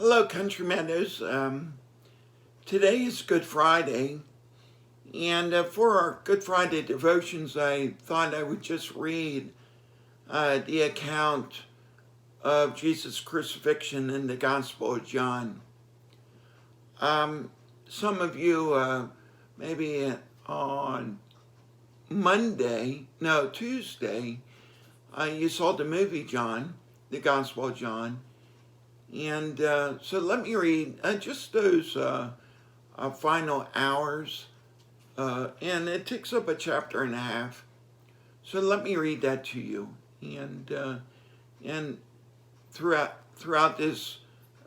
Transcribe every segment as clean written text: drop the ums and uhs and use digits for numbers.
Hello, Country Meadows. Today is Good Friday, and for our Good Friday devotions, I thought I would just read the account of Jesus' crucifixion in the Gospel of John. Some of you, maybe on Tuesday, you saw the movie John, the Gospel of John. And so let me read just those final hours, and it takes up a chapter and a half. So let me read that to you. And throughout this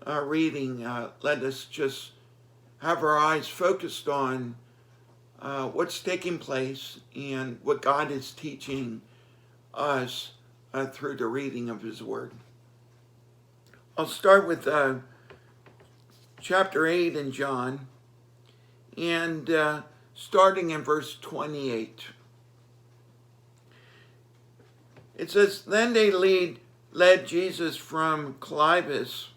reading, let us just have our eyes focused on what's taking place and what God is teaching us through the reading of His Word. I'll start with chapter 8 in John, and starting in verse 28. It says, "Then they led Jesus from Caiaphas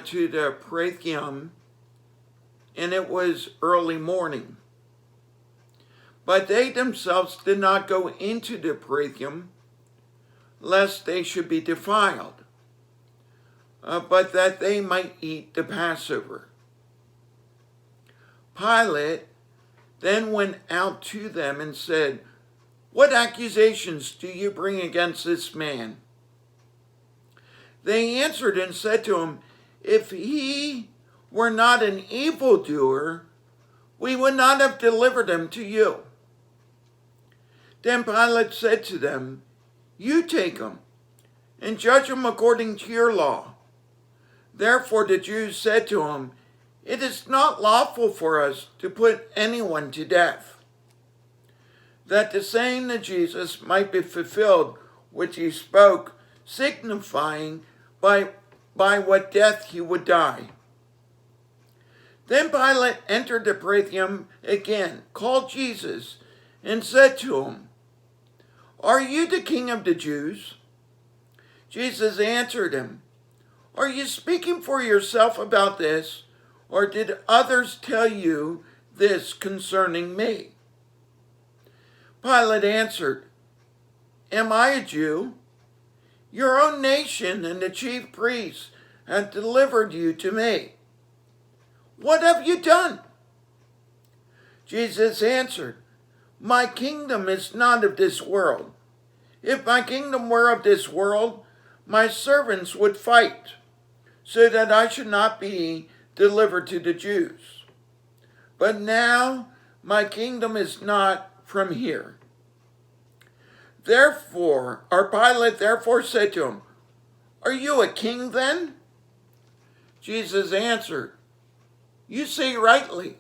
to the Praetorium, and it was early morning. But they themselves did not go into the Praetorium, lest they should be defiled, but that they might eat the Passover. Pilate then went out to them and said, 'What accusations do you bring against this man?' They answered and said to him, 'If he were not an evildoer, we would not have delivered him to you.' Then Pilate said to them, 'You take him and judge him according to your law.' Therefore the Jews said to him, 'It is not lawful for us to put anyone to death,' that the saying of Jesus might be fulfilled which he spoke, signifying by what death he would die. Then Pilate entered the Praetorium again, called Jesus, and said to him, 'Are you the king of the Jews?' Jesus answered him, 'Are you speaking for yourself about this, or did others tell you this concerning me?' Pilate answered, 'Am I a Jew? Your own nation and the chief priests have delivered you to me. What have you done?' Jesus answered, 'My kingdom is not of this world. If my kingdom were of this world, my servants would fight, so that I should not be delivered to the Jews. But now my kingdom is not from here.' Pilate therefore said to him, 'Are you a king then?' Jesus answered, 'You say rightly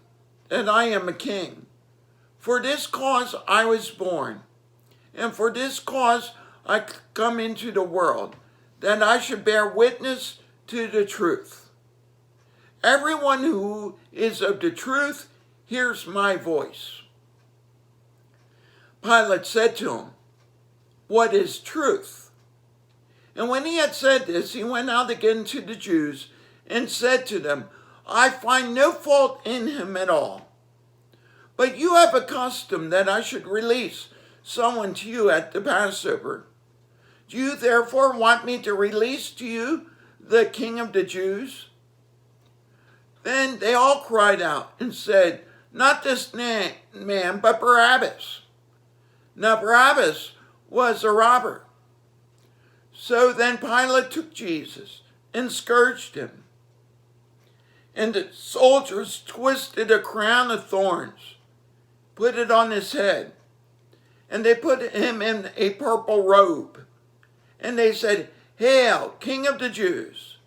that I am a king. For this cause I was born, and for this cause I come into the world, that I should bear witness to the truth. Everyone who is of the truth hears my voice.' Pilate said to him, 'What is truth?' And when he had said this, he went out again to the Jews and said to them, 'I find no fault in him at all. But you have a custom that I should release someone to you at the Passover. Do you therefore want me to release to you the King of the Jews?' Then they all cried out and said, 'Not this man, but Barabbas.' Now Barabbas was a robber. So then Pilate took Jesus and scourged him. And the soldiers twisted a crown of thorns, put it on his head, and they put him in a purple robe. And they said, 'Hail, King of the Jews!'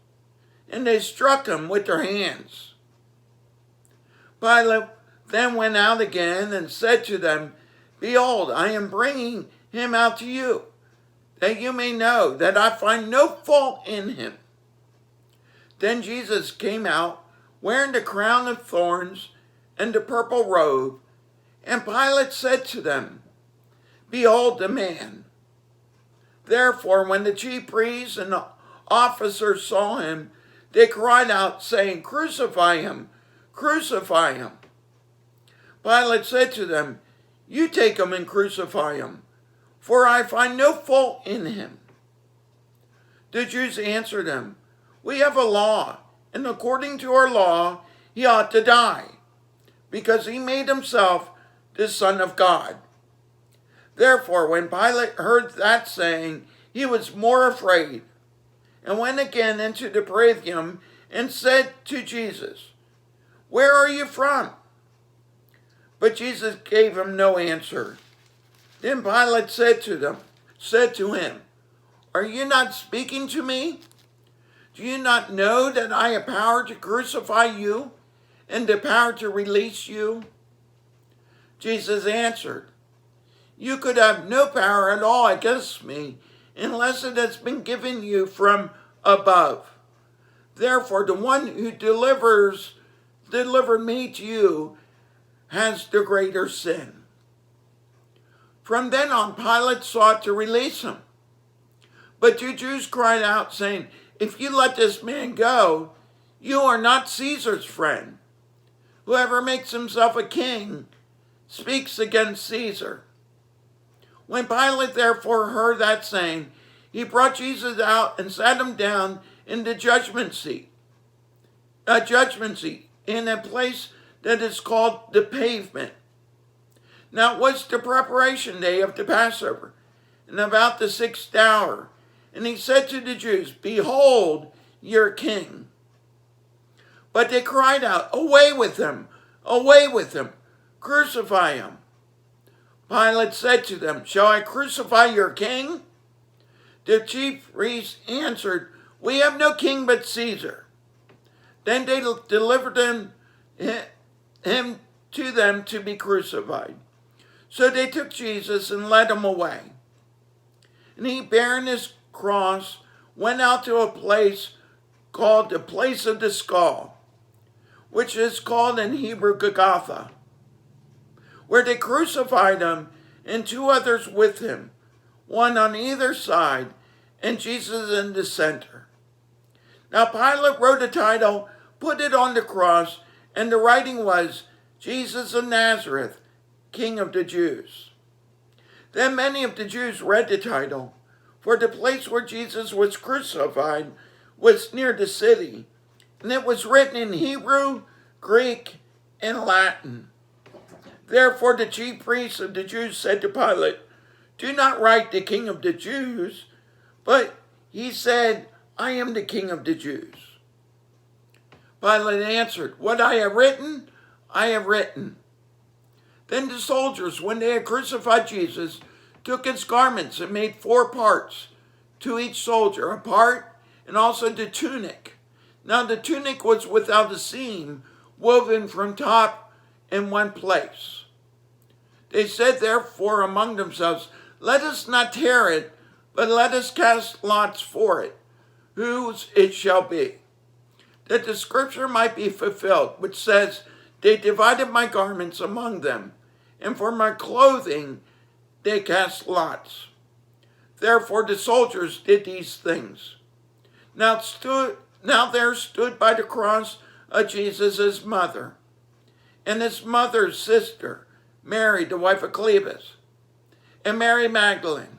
And they struck him with their hands. Pilate then went out again and said to them, 'Behold, I am bringing him out to you, that you may know that I find no fault in him.' Then Jesus came out, wearing the crown of thorns and the purple robe, and Pilate said to them, 'Behold the man.' Therefore, when the chief priests and officers saw him, they cried out, saying, "Crucify him! Crucify him!" Pilate said to them, "You take him and crucify him, for I find no fault in him." The Jews answered him, "We have a law, and according to our law, he ought to die, because he made himself the Son of God." Therefore, when Pilate heard that saying, he was more afraid, and went again into the Praetorium and said to Jesus, "Where are you from?" But Jesus gave him no answer. Then Pilate said to him, "Are you not speaking to me? Do you not know that I have power to crucify you and the power to release you?" Jesus answered, "You could have no power at all against me unless it has been given you from above. Therefore, the one who delivered me to you has the greater sin." From then on, Pilate sought to release him. But the Jews cried out, saying, "If you let this man go, you are not Caesar's friend. Whoever makes himself a king speaks against Caesar." When Pilate therefore heard that saying, he brought Jesus out and sat him down in the judgment seat, in a place that is called the Pavement. Now it was the preparation day of the Passover, and about the 6th hour. And he said to the Jews, "Behold your king." But they cried out, "Away with him! Away with him! Crucify him!" Pilate said to them, "Shall I crucify your king?" The chief priests answered, "We have no king but Caesar." Then they delivered him to them to be crucified. So they took Jesus and led him away. And he, bearing his cross, went out to a place called the place of the skull, which is called in Hebrew Golgotha, where they crucified him and 2 others with him, one on either side, and Jesus in the center. Now Pilate wrote a title, put it on the cross, and the writing was, "Jesus of Nazareth, King of the Jews." Then many of the Jews read the title, for the place where Jesus was crucified was near the city, and it was written in Hebrew, Greek, and Latin. Therefore the chief priests of the Jews said to Pilate, "Do not write the King of the Jews," but he said, "I am the King of the Jews." Pilate answered, "What I have written, I have written." Then the soldiers, when they had crucified Jesus, took his garments and made 4 parts, to each soldier a part, and also the tunic. Now the tunic was without a seam, woven from top in one place. They said therefore among themselves, "Let us not tear it, but let us cast lots for it, whose it shall be, that the scripture might be fulfilled, which says, 'They divided my garments among them, and for my clothing they cast lots.' Therefore the soldiers did these things. Now there stood by the cross of Jesus his mother, and his mother's sister, Mary, the wife of Cleopas, and Mary Magdalene.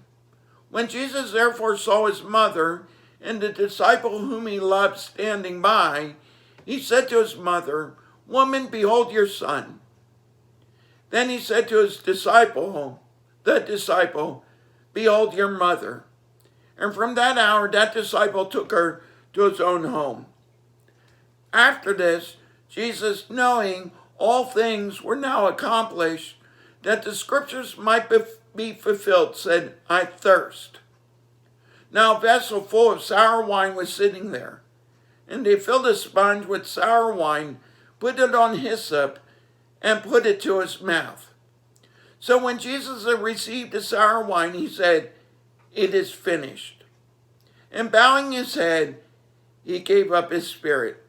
When Jesus therefore saw his mother and the disciple whom he loved standing by, he said to his mother, 'Woman, behold your son.' Then he said to his disciple, 'Behold your mother.' And from that hour that disciple took her to his own home. After this, Jesus, knowing all things were now accomplished, that the scriptures might be fulfilled, said, 'I thirst.' Now a vessel full of sour wine was sitting there, and they filled a sponge with sour wine, put it on hyssop, and put it to his mouth. So when Jesus had received the sour wine, he said, 'It is finished.' And bowing his head, he gave up his spirit.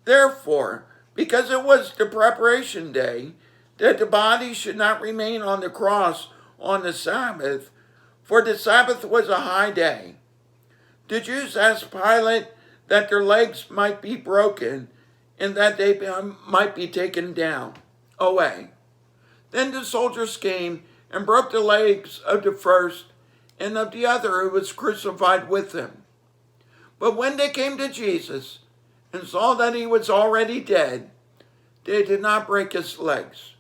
Therefore, because it was the preparation day, that the body should not remain on the cross on the Sabbath, for the Sabbath was a high day, The Jews asked Pilate that their legs might be broken and that they might be taken down away. Then the soldiers came and broke the legs of the first and of the other who was crucified with him. But when they came to Jesus and saw that he was already dead, they did not break his legs.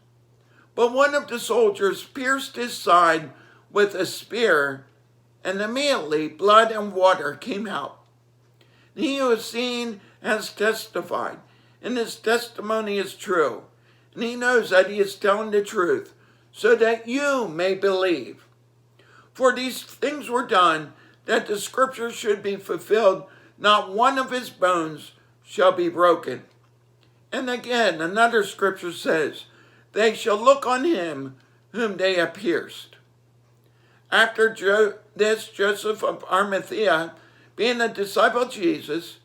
But one of the soldiers pierced his side with a spear, and immediately blood and water came out. He who has seen has testified, and his testimony is true. And he knows that he is telling the truth, so that you may believe. For these things were done, that the scripture should be fulfilled, not one of his bones shall be broken. And again, another scripture says, they shall look on him whom they have pierced. After this, Joseph of Arimathea, being a disciple of Jesus,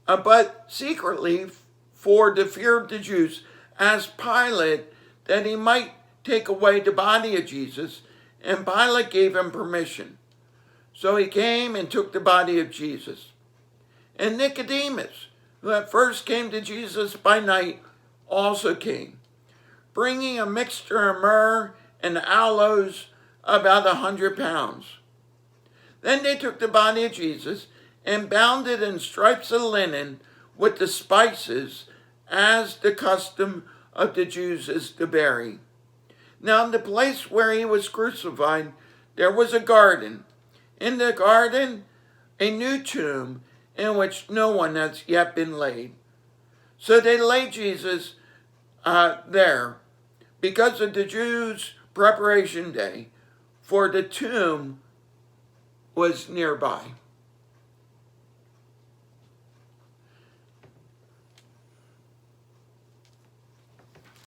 but secretly for the fear of the Jews, asked Pilate that he might take away the body of Jesus, and Pilate gave him permission. So he came and took the body of Jesus. And Nicodemus, who at first came to Jesus by night, also came, bringing a mixture of myrrh and aloes, about 100 pounds. Then they took the body of Jesus and bound it in stripes of linen with the spices, as the custom of the Jews is to bury. Now in the place where he was crucified, there was a garden. In the garden, a new tomb in which no one has yet been laid. So they laid Jesus there because of the Jews' preparation day, for the tomb was nearby.